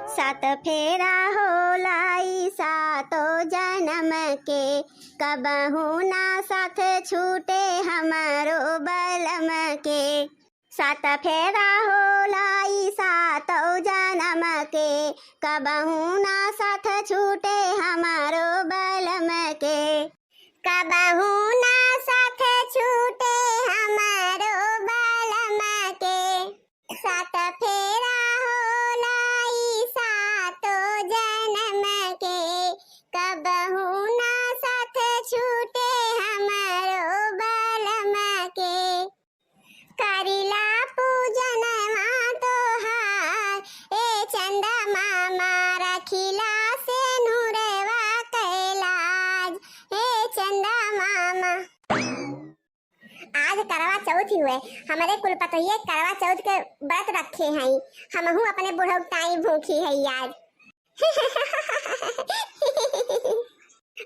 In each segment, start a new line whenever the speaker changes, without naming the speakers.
सात फेरा होलाई सातो जन्म के, कबहू ना साथ छूटे हमारो बलम के। सात फेरा होलाई सातो जन्म के, कबहू ना साथ छूटे हमारो बलम के। कबहू ना साथ छूटे हमारो बलम के। सात फेरा होलाई सातो जन्म के, कबहू ना साथ छूटे हमारो बलम के। करिला पूजन माँ तोहार ए चंदा मामा, रखिला से नूरवा कैलाज ए चंदा मामा। आज करवा चौथ हुए, हमारे कुल पतोहिए करवा चौथ के व्रत रखे हैं। हमहू अपने बुढ़ऊ ताई भूखी है यार।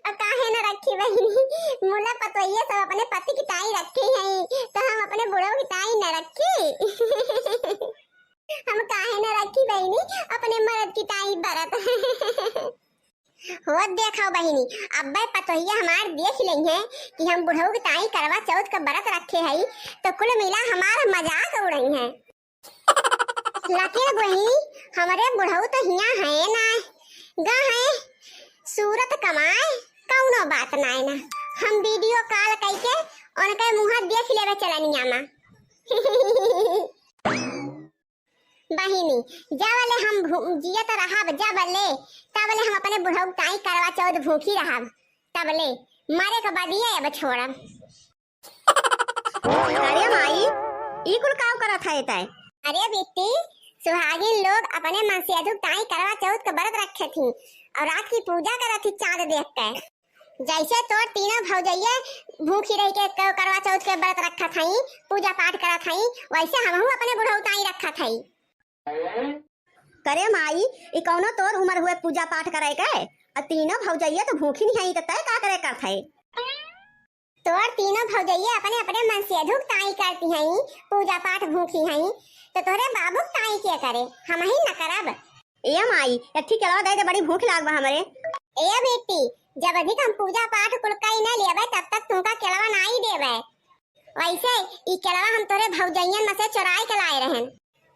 और काहे न रखी बहनी, मुला पतोहिए सब अपने पति की ताई रखी हैं, तो हम अपने बुढ़ऊ की ताई न रखी। हम काहे न रखी बहनी अपने मर्द की ताई व्रत। हो देखो बहिनी, अब पतोहिया हमार देख ली है कि हम बुढ़ऊ की ताई करवा चौथ का व्रत रखे है, तो कुल मिला हमारा मजाक उड़ई है। लेकिन बही हमारे बुढ़ऊ तो हिया है ना, गा है सूरत कमाए, कौनो बात ना है ना। हम वीडियो कॉल करके उनके मुंह देख लेवे चलनिया मा। बहिनी जबले हम जियत रहब, जबले तबले हम अपने बुढ़ऊ ताई करवा चौथ भूखी रहब, तबले मारे के बदिए अब छोड़ब। अरे माई ई कुल काम करत है तय? अरे बेटी, सुहागिन लोग अपने मन से अधूक ताई करवा चौथ का व्रत रखे थी और रात की पूजा करत थी चांद देख के। जैसे तो तीनों भौजैया भूखी रह के करवा चौथ के व्रत रखा थी, पूजा पाठ करत थी, वैसे हमहू अपने बुढ़ऊ ताई रखा थी। करे माई ई कौनो तोर उम्र हुए पूजा पाठ करे के, और तीनों भौजैया तो भूखी नहीं है, तो तय का करे करत है? तोर तीनों भौजैया अपने अपने मन से अधूक ताई करती हैं, पूजा पाठ भूखी हैं, तो तोरे बाबू ताई के करे, हम ही न करब। ए माई अठी केलवा दे दे, बड़ी भूख लागबा हमरे। ए बेटी, जब अधिक हम पूजा पाठ कुल कई न लेबे तब तक तुमका केलवा नहीं देबे। वैसे ई केलवा हम तोरे भौजैयन में से चुराई के लाए रहन।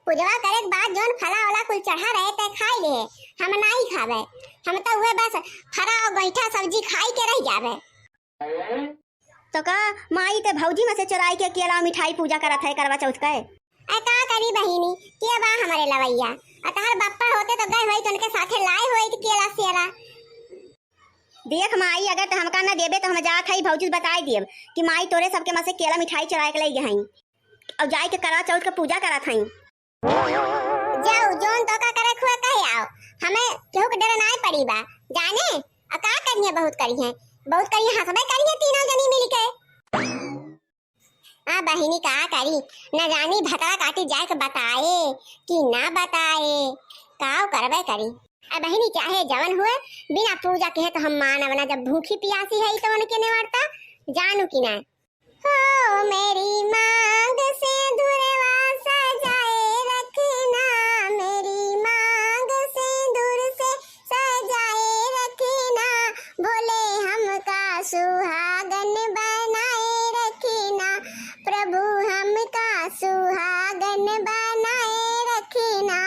पूजवा करे के बाद जोन फला वाला कुल चढ़ा रहे ते खाई ले, हम नहीं खावे। हम तो हुए बस फरा और गईठा सब्जी खाई के रह जावे। तो का माई ते भौजी में से चुराई के केला मिठाई पूजा करत है करवा चौथ के? ए का करी बहिनी, के बा हमारे लवैया, अतहर बप्पा होते तो गए होई तो उनके साथे लाए होई तो केला सेरा। देख माई, अगर तो हमका न देबे तो हम जात हई भौजी बताई देब कि माई तोरे सबके में से केला मिठाई चुराए के ले गई और जाई के करवा चौथ के पूजा करत हई। जाओ जोन तो का करे खुआ कहे आओ, हमें केहू के डर नहीं पड़ी बा जाने। आ का करिए, बहुत करिए, बहुत करिए, हंसबे करिए तीनों जनी मिल के। आ बहिनी का करी, न जानी भतरा काटी जाए के बताए कि ना बताए, काव करबे करी। आ बहिनी चाहे जवन हुए बिना पूजा के तो हम मानव ना, जब भूखी प्यासी है तो उनके ने वार्ता जानू कि ना। हो मेरी मांग से दुरवा सजाए रखना, मेरी मांग से दूर से सजाए रखना, बोले हमका सुहागन बनाए रखना, प्रभु हमका सुहागन बनाए रखना।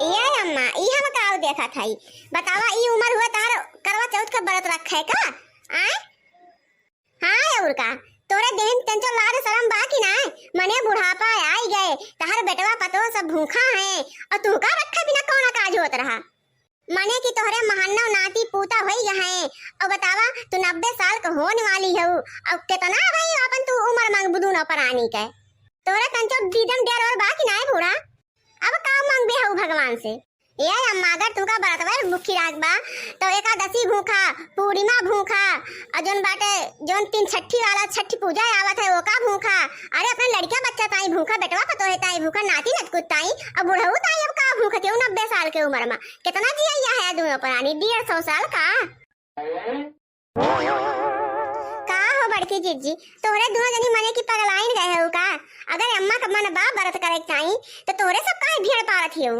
ये अम्मा ई हम काव देखा थई, बतावा ई उम्र हुआ तार करवा चौथ का व्रत रखे का? आए हाँ और का तोरे देहन तंचो लाड शरम बाकी ना, मने बुढ़ापा आई गए, तहर बेटवा पतो सब भूखा है और तू का रखे बिना कौन काज होत रहा? मने की तोहरे महन्ना नाती पूता होई गए और बतावा तू 90 साल का होने वाली है और कितना भाई अपन तू उम्र मांग बुदू न परानी के, तोरे तंचो दीदम डेर और बाकी ना है बूढ़ा। अब का मांगबे हो भगवान से? ये अम्मा अगर तुमका बरतवर भूखी राखबा तो एकादशी भूखा, पूर्णिमा भूखा, और जोन बाटे जोन 3 छठी वाला छठी पूजा आवत है ओका भूखा। अरे अपने लड़का बच्चा ताई भूखा, बेटवा पतोहे ताई भूखा, नाती नतकुत ताई और बुढ़ऊ ताई अब का भूखा क्यों 90 साल के उम्र में? कितना जिया है दुनिया परानी 150 साल का। का हो बड़की जीजी, तोहरे दोनों जनी मने की पगलाइन गए हो का? अगर अम्मा का मन बा व्रत करे ताई तो तोरे सब काहे भीड़ पारत हियो।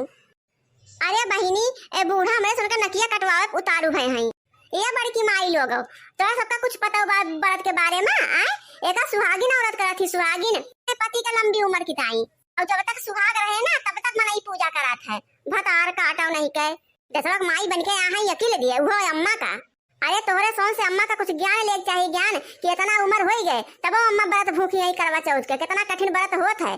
अरे बहिनी ए बूढ़ा हमरे सुन के नकिया कटवावे उतारू भई हई। ये बड़की माई लोग तोरा सबका कुछ पता बा व्रत के बारे में? आए एका सुहागिन औरत करत थी, सुहागिन पति का लंबी उम्र की ताई, और जब तक सुहाग रहे ना तब तक मनई पूजा करत है, भतार काटो नहीं कहे। दसवक माई बनके यहाँ अकेले दिए वो अम्मा का। अरे तोहरे सोन से अम्मा का कुछ ज्ञान ले चाहिए, ज्ञान कि इतना उम्र हो गए तब अम्मा व्रत भूखी नहीं करवा चौथ के, कितना कठिन व्रत होत है।